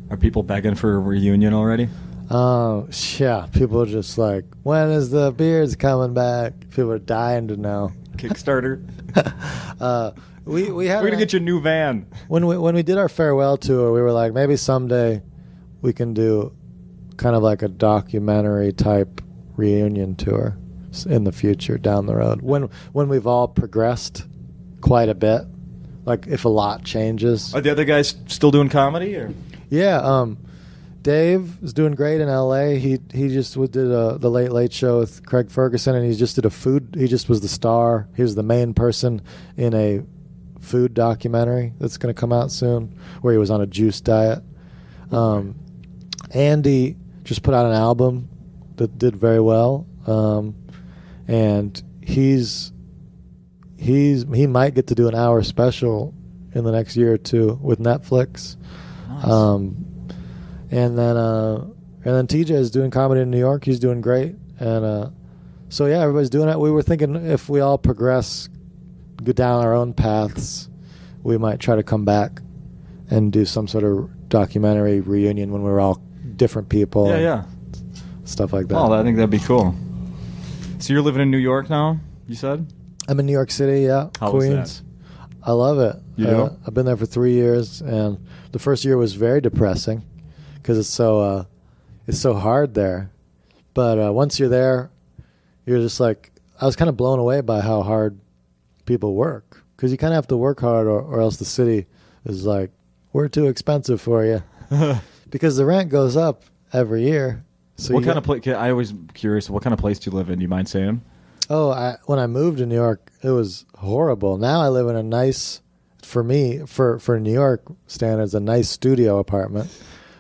Are people begging for a reunion already? Yeah. People are just like, when is the Beards coming back? People are dying to know. Kickstarter. We're gonna get you a new van. When we did our farewell tour, we were like, maybe someday we can do kind of like a documentary type reunion tour in the future down the road when we've all progressed quite a bit. Like if a lot changes. Are the other guys still doing comedy? Or? Yeah. Dave is doing great in L.A. He just did the Late Late Show with Craig Ferguson, and he just did he just was the star. He was the main person in a food documentary that's going to come out soon, where he was on a juice diet. Andy just put out an album that did very well, and he might get to do an hour special in the next year or two with Netflix. Nice. And then TJ is doing comedy in New York. He's doing great. And so, yeah, everybody's doing it. We were thinking if we all progress, go down our own paths, we might try to come back and do some sort of documentary reunion when we're all different people. Yeah. Stuff like that. Oh, I think that'd be cool. So you're living in New York now, you said? I'm in New York City, yeah. How Queens. was that? I love it. You do? I've been there for 3 years, and the first year was very depressing because it's so hard there. But once you're there, you're just like, I was kind of blown away by how hard people work. Because you kind of have to work hard or else the city is like, we're too expensive for you. Because the rent goes up every year. So what kind of place? I always curious. What kind of place do you live in? Do you mind saying? Oh, when I moved to New York, it was horrible. Now I live in a nice, for me, for New York standards, a nice studio apartment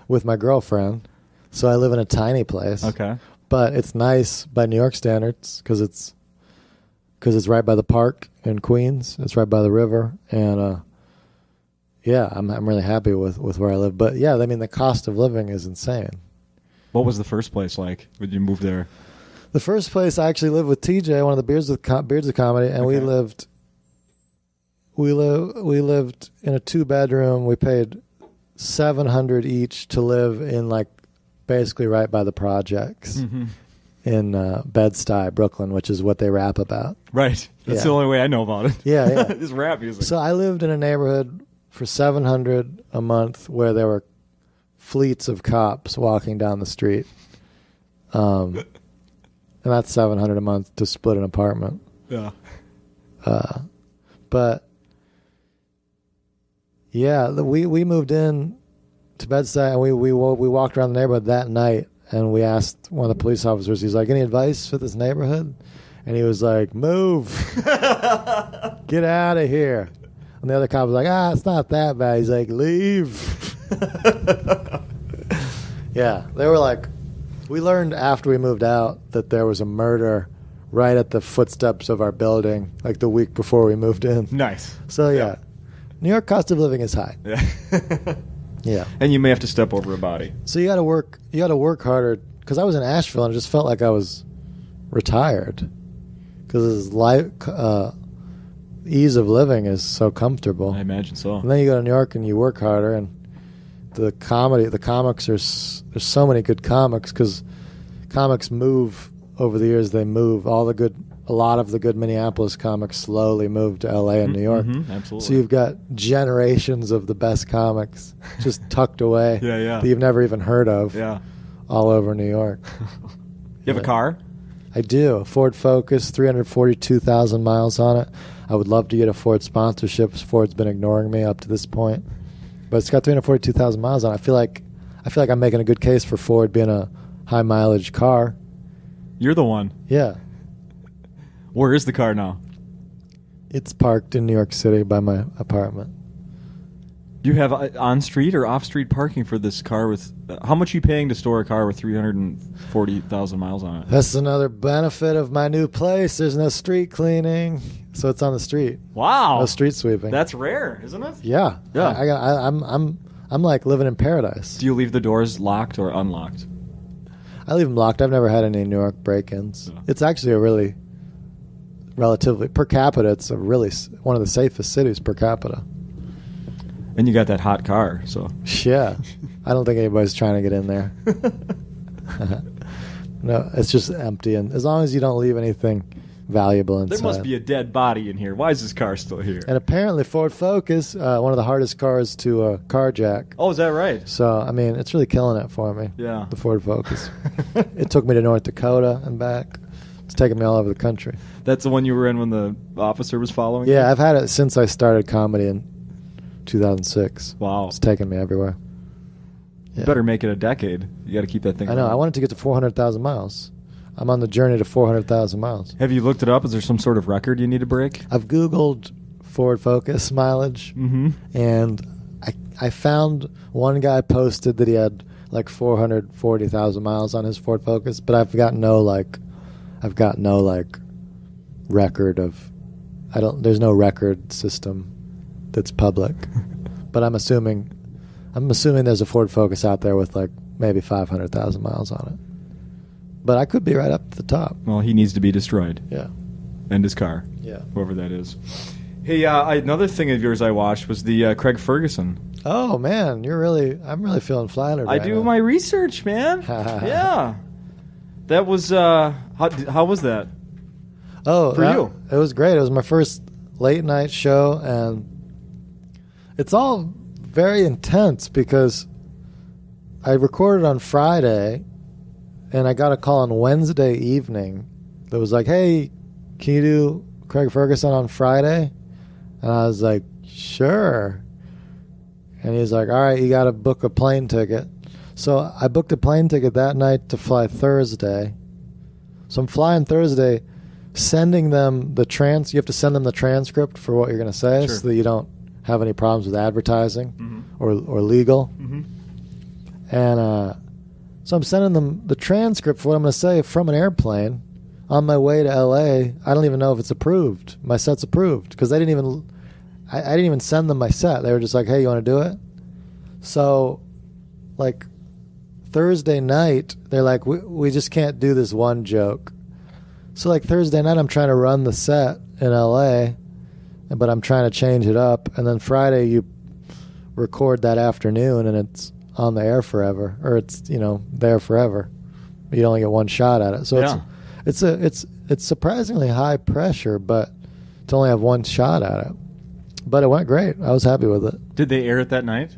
with my girlfriend. So I live in a tiny place. Okay. But it's nice by New York standards because it's right by the park in Queens. It's right by the river, and yeah, I'm really happy with where I live. But yeah, I mean the cost of living is insane. What was the first place like when you moved there? The first place I actually lived with TJ, one of the Beards of Comedy, and we lived in a 2-bedroom. We paid $700 each to live in like basically right by the projects in Bed-Stuy, Brooklyn, which is what they rap about. Right. That's the only way I know about it. Yeah, yeah. It's rap music. So I lived in a neighborhood for $700 a month where there were fleets of cops walking down the street. And that's $700 a month to split an apartment. Yeah. But yeah, we moved in to Bed-Stuy and we walked around the neighborhood that night and we asked one of the police officers, he's like, any advice for this neighborhood? And he was like, move. Get out of here. And the other cop was like, it's not that bad. He's like, leave. Yeah, they were like, we learned after we moved out that there was a murder right at the footsteps of our building, like the week before we moved in. Nice. So yeah. New York cost of living is high. Yeah. Yeah. And you may have to step over a body. So you got to work harder. Because I was in Asheville and it just felt like I was retired. Because ease of living is so comfortable. I imagine so. And then you go to New York and you work harder, and the comics there's so many good comics because comics move over the years. They move a lot of the good Minneapolis comics slowly moved to LA and New York. Absolutely. So you've got generations of the best comics just tucked away that you've never even heard of all over New York. You have a car? I do. A Ford Focus, 342,000 miles on it. I would love to get a Ford sponsorship. Ford's been ignoring me up to this point. But it's got 342,000 miles on it. I feel like I'm making a good case for Ford being a high mileage car. You're the one. Yeah. Where is the car now? It's parked in New York City by my apartment. You have on-street or off-street parking for this car with... how much are you paying to store a car with 340,000 miles on it? That's another benefit of my new place. There's no street cleaning, so it's on the street. Wow. No street sweeping. That's rare, isn't it? Yeah. Yeah. I'm like living in paradise. Do you leave the doors locked or unlocked? I leave them locked. I've never had any New York break-ins. Yeah. It's actually a really... relatively per capita, it's a really one of the safest cities per capita. And you got that hot car, so yeah. I don't think anybody's trying to get in there. No, it's just empty, and as long as you don't leave anything valuable inside. There must be a dead body in here. Why is this car still here? And apparently, Ford Focus, one of the hardest cars to carjack. Oh, is that right? So I mean, it's really killing it for me. Yeah, the Ford Focus. It took me to North Dakota and back. It's taken me all over the country. That's the one you were in when the officer was following you? Yeah, I've had it since I started comedy in 2006. Wow. It's taken me everywhere. You better make it a decade. You got to keep that thing I know. around. I wanted to get to 400,000 miles. I'm on the journey to 400,000 miles. Have you looked it up? Is there some sort of record you need to break? I've Googled Ford Focus mileage, and I found one guy posted that he had like 440,000 miles on his Ford Focus, but I've got no record of. There's no record system that's public, but I'm assuming there's a Ford Focus out there with like maybe 500,000 miles on it. But I could be right up at the top. Well, he needs to be destroyed. Yeah. And his car. Yeah. Whoever that is. Hey, another thing of yours I watched was the Craig Ferguson. Oh man, I'm really feeling flattered. I do my research, man. Yeah. That was how was that? Oh, for you? It was great. It was my first late night show, and it's all very intense because I recorded on Friday, and I got a call on Wednesday evening that was like, hey, can you do Craig Ferguson on Friday? And I was like, sure. And he's like, all right, you got to book a plane ticket. So I booked a plane ticket that night to fly Thursday. So I'm flying Thursday, sending them you have to send them the transcript for what you're going to say so that you don't have any problems with advertising or legal. And so I'm sending them the transcript for what I'm going to say from an airplane on my way to L.A. I don't even know if it's approved. My set's approved because I didn't even send them my set. They were just like, hey, you want to do it? So like Thursday night, they're like, we just can't do this one joke. So like Thursday night, I'm trying to run the set in L.A., but I'm trying to change it up. And then Friday, you record that afternoon, and it's on the air forever, or it's there forever. You only get one shot at it. So it's surprisingly high pressure, but to only have one shot at it. But it went great. I was happy with it. Did they air it that night?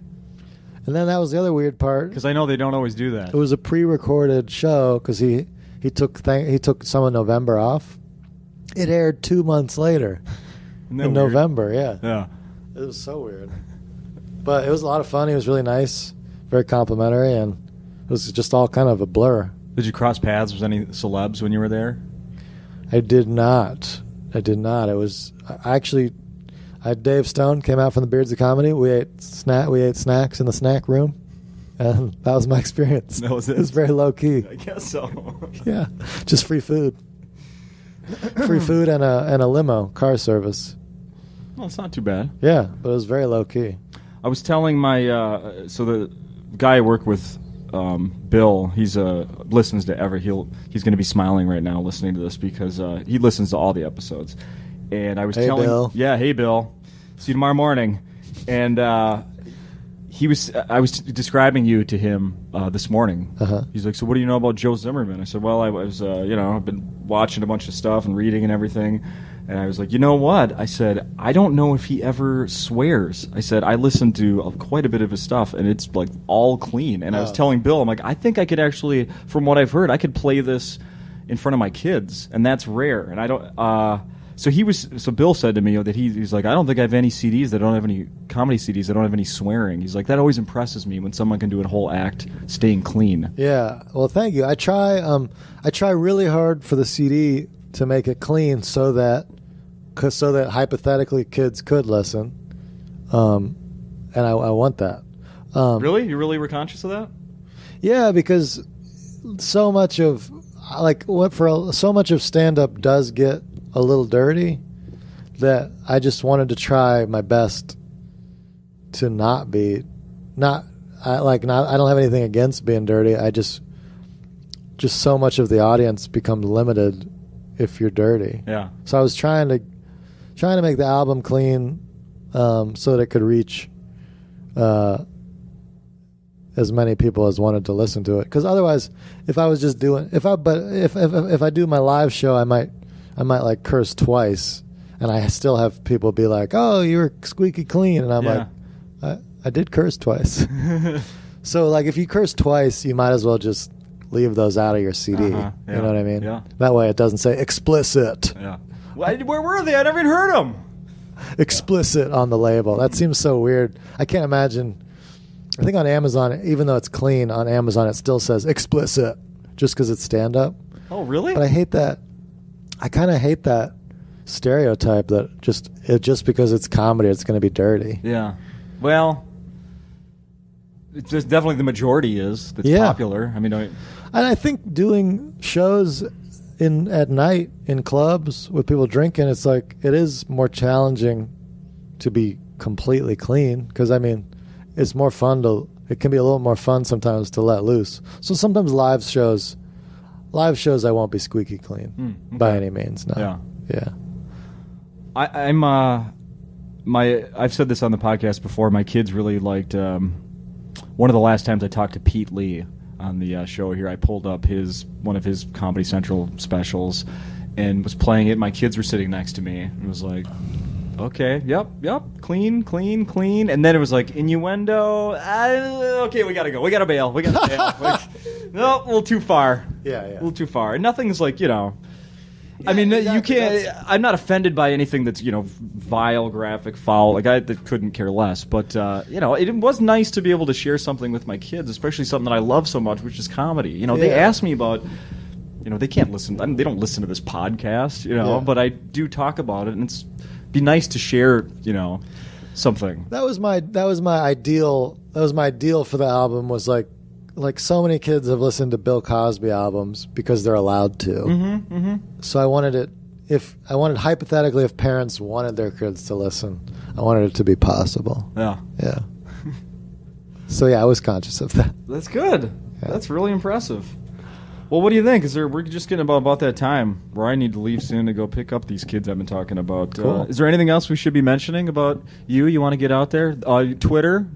And then that was the other weird part. Because I know they don't always do that. It was a pre-recorded show because he took some of November off. It aired 2 months later in November. Yeah. It was so weird. But it was a lot of fun. He was really nice, very complimentary, and it was just all kind of a blur. Did you cross paths with any celebs when you were there? I did not. It was Dave Stone came out from the Beards of Comedy. We ate snacks in the snack room, and that was my experience. That was it? It was very low key. I guess so. Yeah, just free food, and a limo car service. Well, it's not too bad. Yeah, but it was very low key. I was telling my so the guy I work with, Bill. He's listens to he's going to be smiling right now listening to this because he listens to all the episodes. And I was telling Bill. Yeah, hey Bill. See you tomorrow morning. And I was describing you to him this morning. He's like, so what do you know about Joe Zimmerman? I said, well, I was I've been watching a bunch of stuff and reading and everything. And I was like, you know what? I said, I don't know if he ever swears. I said, I listened to quite a bit of his stuff, and it's like all clean. And I was telling Bill, I'm like, I think I could actually, from what I've heard, I could play this in front of my kids, and that's rare. And I don't. So Bill said to me that he's like, I don't think I have any CDs that don't have any comedy CDs that don't have any swearing. He's like, that always impresses me when someone can do a whole act staying clean. Yeah. Well, thank you. I try really hard for the CD to make it clean so that hypothetically kids could listen. And I want that. Really? You really were conscious of that? Yeah, because so much of stand-up does get a little dirty that I just wanted to try my best to not be I don't have anything against being dirty. I just so much of the audience becomes limited if you're dirty. Yeah. So I was trying to make the album clean so that it could reach as many people as wanted to listen to it. Because otherwise, if I do my live show, I might like curse twice, and I still have people be like, "Oh, you were squeaky clean," and I'm like, "I did curse twice." So like, if you curse twice, you might as well just leave those out of your CD. You know what I mean? Yeah. That way, it doesn't say explicit. Yeah. Where were they? I never even heard them. Explicit on the label. That seems so weird. I can't imagine. I think on Amazon, even though it's clean, on Amazon it still says explicit just because it's stand-up. Oh, really? But I hate that. I kind of hate that stereotype that just because it's comedy, it's going to be dirty. Yeah. Well, it's just definitely the majority is that's popular. I mean, and I think doing shows at night in clubs with people drinking, it's like it is more challenging to be completely clean because I mean, it's more fun it can be a little more fun sometimes to let loose. So sometimes live shows I won't be squeaky clean by any means. No. Yeah. I've said this on the podcast before. My kids really liked one of the last times I talked to Pete Lee on the show here. I pulled up one of his Comedy Central specials and was playing it. My kids were sitting next to me and was like, okay, yep, clean. And then it was like innuendo. Okay, we gotta go. We gotta bail. Like, No, a little too far. Yeah. A little too far. And nothing's like, I mean, exactly. you can't. I'm not offended by anything that's vile, graphic, foul. Like I couldn't care less. But it was nice to be able to share something with my kids, especially something that I love so much, which is comedy. They ask me about. They can't listen. I mean, they don't listen to this podcast. But I do talk about it, and it's be nice to share. Something. That was my ideal. That was my ideal for the album. Was like so many kids have listened to Bill Cosby albums because they're allowed to. Mm-hmm, mm-hmm. So I wanted hypothetically, if parents wanted their kids to listen, I wanted it to be possible. Yeah. So I was conscious of that. That's good. Yeah. That's really impressive. Well, what do you think? We're just getting about that time where I need to leave soon to go pick up these kids I've been talking about. Cool. Is there anything else we should be mentioning about you? You want to get out there? Twitter?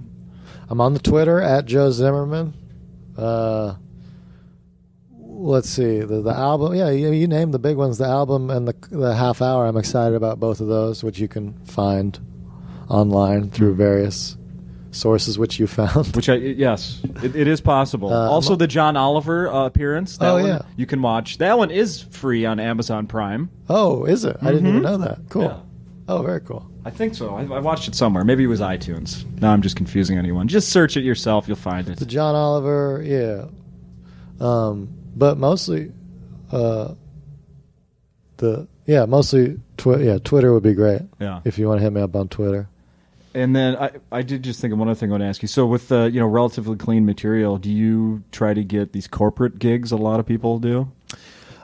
I'm on the Twitter at Joe Zimmerman. Let's see. The album. Yeah, you named the big ones. The album and the half hour. I'm excited about both of those, which you can find online through various sources which you found. Yes, it is possible. Also, the John Oliver appearance. That one, you can watch. That one is free on Amazon Prime. Oh, is it? I didn't even know that. Cool. Yeah. Oh, very cool. I think so. I watched it somewhere. Maybe it was iTunes. Now I'm just confusing anyone. Just search it yourself. You'll find it. The John Oliver, yeah. But mostly, Twitter would be great. Yeah. If you want to hit me up on Twitter. And then I did just think of one other thing I want to ask you. So with relatively clean material, do you try to get these corporate gigs a lot of people do?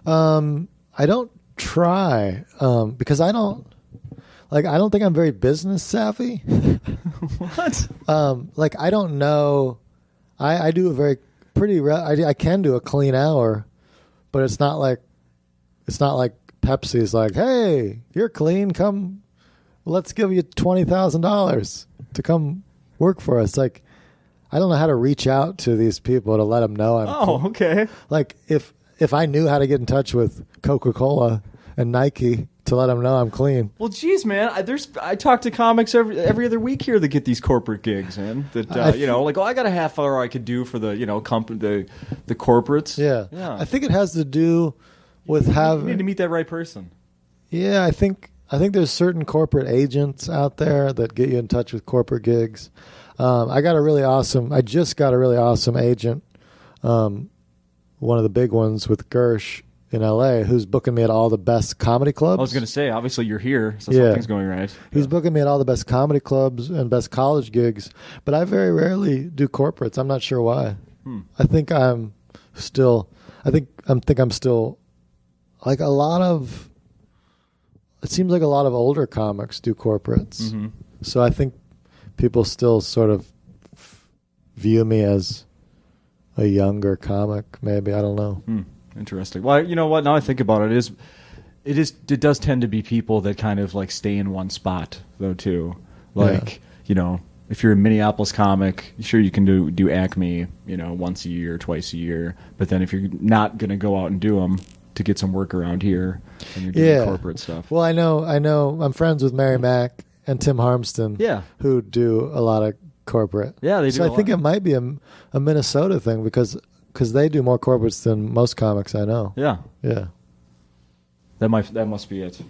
I don't try because I don't think I'm very business savvy. What? I don't know. I do a very I can do a clean hour, but it's not like Pepsi's like, hey, you're clean, come. Let's give you $20,000 to come work for us. Like, I don't know how to reach out to these people to let them know I'm cool. Okay. Like, if I knew how to get in touch with Coca-Cola and Nike to let them know I'm clean. Well, geez, man, I talk to comics every other week here that get these corporate gigs, man. That I got a half hour I could do for the company, the corporates. Yeah. I think it has to do with having. You need to meet that right person. Yeah, I think there's certain corporate agents out there that get you in touch with corporate gigs. I just got a really awesome agent, one of the big ones with Gersh in L.A., who's booking me at all the best comedy clubs. I was going to say, obviously you're here, so something's going right. He's booking me at all the best comedy clubs and best college gigs, but I very rarely do corporates. I'm not sure why. I think I'm still like a lot of. It seems like a lot of older comics do corporates. Mm-hmm. So I think people still sort of view me as a younger comic, maybe. I don't know. Interesting. Well, you know what? Now I think about it, it does tend to be people that kind of like stay in one spot, though, too. Like, if you're a Minneapolis comic, sure, you can do Acme, once a year, twice a year. But then if you're not going to go out and do them, to get some work around here and you're doing corporate stuff. Well, I know. I'm friends with Mary Mack and Tim Harmston. Yeah. Who do a lot of corporate. Yeah, they do. So I think it might be a Minnesota thing because they do more corporates than most comics I know. Yeah. Yeah. That must be it.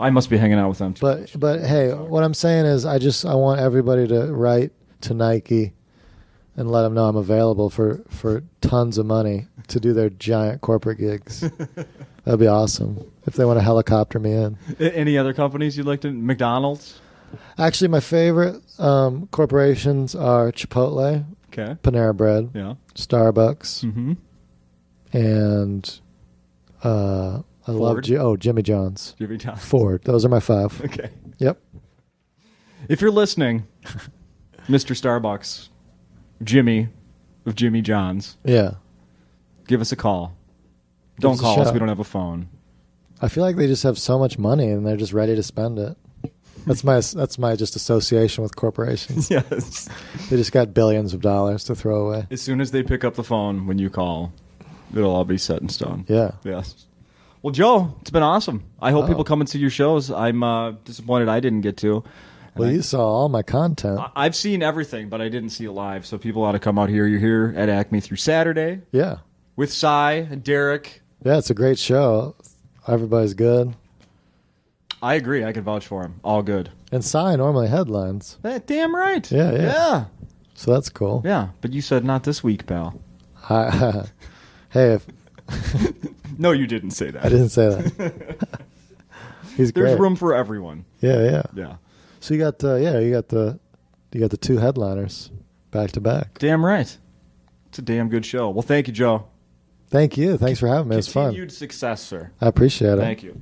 I must be hanging out with them too. But hey, what I'm saying is I want everybody to write to Nike and let them know I'm available for tons of money to do their giant corporate gigs. That'd be awesome if they want to helicopter me in. Any other companies you'd like to? McDonald's? Actually, my favorite corporations are Chipotle, okay, Panera Bread, Starbucks, and I love Jimmy John's. Jimmy John's. Ford. Those are my 5. Okay. Yep. If you're listening, Mr. Starbucks, Jimmy of Jimmy John's. Yeah. Give us a call. Don't call us. We don't have a phone. I feel like they just have so much money and they're just ready to spend it. That's my just association with corporations. Yes. They just got billions of dollars to throw away. As soon as they pick up the phone when you call, it'll all be set in stone. Yeah. Yes. Well, Joe, it's been awesome. I hope people come and see your shows. I'm disappointed I didn't get to. Well, you saw all my content. I've seen everything, but I didn't see it live, so people ought to come out here. You're here at Acme through Saturday. Yeah. with Cy and Derek. Yeah, it's a great show. Everybody's good. I agree. I can vouch for him. All good. And Cy normally headlines. Damn right. Yeah. So that's cool. Yeah, but you said not this week, pal. Hey, No, you didn't say that. I didn't say that. He's great. There's room for everyone. Yeah. Yeah. So you got the two headliners back to back. Damn right. It's a damn good show. Well, thank you, Joe. Thank you. Thanks for having me. It was fun. Continued success, sir. I appreciate it. Thank you.